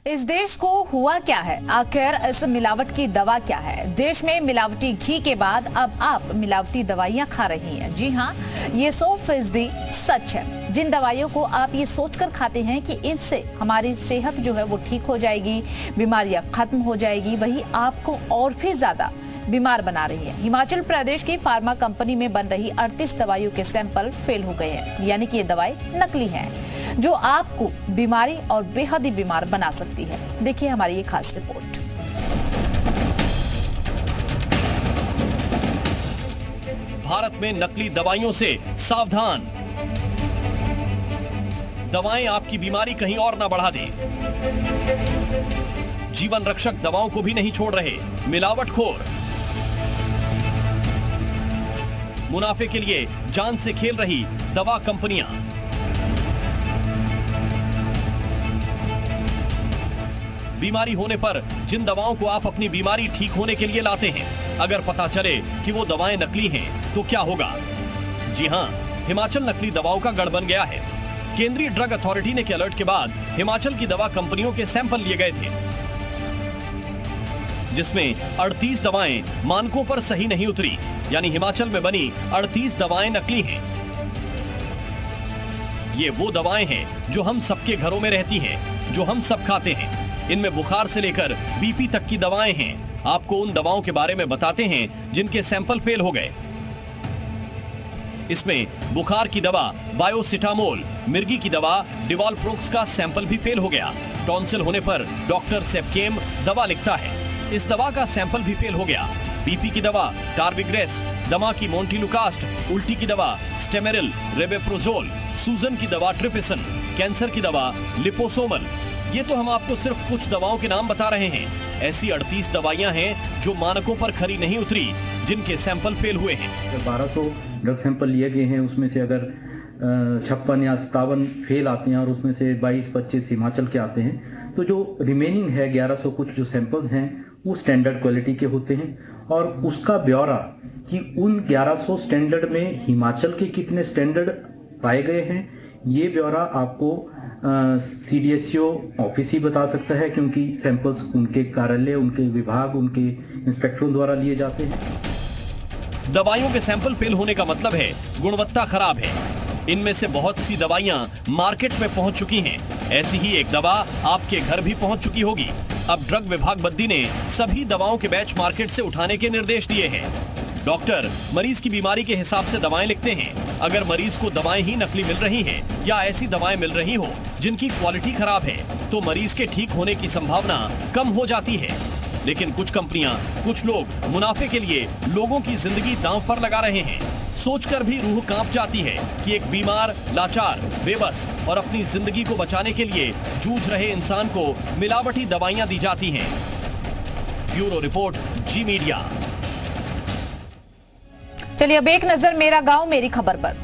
इस देश को हुआ क्या है? आखिर इस मिलावट की दवा क्या है? देश में मिलावटी घी के बाद अब आप मिलावटी दवाइयां खा रही हैं। जी हां, ये 100% सच है। जिन दवाइयों को आप ये सोचकर खाते हैं कि इनसे हमारी सेहत जो है वो ठीक हो जाएगी, बीमारियां खत्म हो जाएगी, वही आपको और भी ज्यादा बीमार बना रही है। हिमाचल प्रदेश की फार्मा कंपनी में बन रही 38 दवाइयों के सैंपल फेल हो गए हैं, यानी कि ये दवाई नकली है, जो आपको बीमारी और बेहद ही बीमार बना सकती है। देखिए हमारी ये खास रिपोर्ट। भारत में नकली दवाइयों से सावधान। दवाएं आपकी बीमारी कहीं और ना बढ़ा दें। जीवन रक्षक दवाओं को भी नहीं छोड़ रहे मिलावटखोर। मुनाफे के लिए जान से खेल रही दवा कंपनियां। बीमारी होने पर जिन दवाओं को आप अपनी बीमारी ठीक होने के लिए लाते हैं, अगर पता चले कि वो दवाएं नकली हैं, तो क्या होगा? जी हां, हिमाचल नकली दवाओं का गढ़ बन गया है। केंद्रीय ड्रग अथॉरिटी ने के अलर्ट के बाद हिमाचल की दवा कंपनियों के सैंपल लिए गए थे, जिसमें 38 दवाएं मानकों पर सही नहीं उतरी, यानी हिमाचल में बनी 38 दवाएं नकली हैं। ये वो दवाएं हैं जो हम सबके घरों में रहती हैं, जो हम सब खाते हैं। इनमें बुखार से लेकर बीपी तक की दवाएं हैं। आपको उन दवाओं के बारे में बताते हैं जिनके सैंपल फेल हो गए। इसमें बुखार की दवा बायोसिटामोल, मिर्गी की दवा डिवालप्रोक्स का सैंपल भी फेल हो गया। टॉन्सिल होने पर डॉक्टर सेपकेम दवा लिखता है, इस दवा का सैंपल भी फेल हो गया। बीपी की दवा टार्बिग्रेस, दमा की मोन्टिलुकास्ट, उल्टी की दवा स्टेमेरिल, रेबेप्रोजोल, सूजन की दवा ट्रिपिसन, कैंसर की दवा लिपोसोमल। ये तो हम आपको सिर्फ कुछ दवाओं के नाम बता रहे हैं। ऐसी 38 दवाइयां हैं जो मानकों पर खरी नहीं उतरी, जिनके सैंपल फेल हुए हैं। 1200 ड्रग सैंपल लिए गए हैं, उसमें से अगर 56 या 57 फेल आते हैं और उसमें से 22-25 हिमाचल के आते हैं, तो जो रिमेनिंग है 1100 कुछ जो सैंपल्स हैं वो स्टैंडर्ड क्वालिटी के होते हैं। और उसका ब्यौरा कि उन 1100 स्टैंडर्ड में हिमाचल के कितने स्टैंडर्ड पाए गए हैं, ये ब्यौरा आपको CDSO ऑफिस ही बता सकता है, क्योंकि सैंपल्स उनके कार्यालय, उनके विभाग, उनके इंस्पेक्टरों द्वारा लिए जाते हैं। दवाइयों के सैंपल फेल होने का मतलब है गुणवत्ता खराब है। इनमें से बहुत सी दवाइयां मार्केट में पहुंच चुकी हैं। ऐसी ही एक दवा आपके घर भी पहुंच चुकी होगी। अब ड्रग विभाग बद्दी ने सभी दवाओं के बैच मार्केट से उठाने के निर्देश दिए हैं। डॉक्टर मरीज की बीमारी के हिसाब से दवाएं लिखते हैं। अगर मरीज को दवाएं ही नकली मिल रही हैं या ऐसी दवाएं मिल रही हो जिनकी क्वालिटी खराब है, तो मरीज के ठीक होने की संभावना कम हो जाती है। लेकिन कुछ कंपनियां, कुछ लोग मुनाफे के लिए लोगों की जिंदगी दांव पर लगा रहे हैं। सोचकर भी रूह कांप जाती है कि एक बीमार, लाचार, बेबस और अपनी जिंदगी को बचाने के लिए जूझ रहे इंसान को मिलावटी दवाइयां दी जाती हैं। ब्यूरो रिपोर्ट, जी मीडिया। चलिए अब एक नजर मेरा गांव मेरी खबर पर।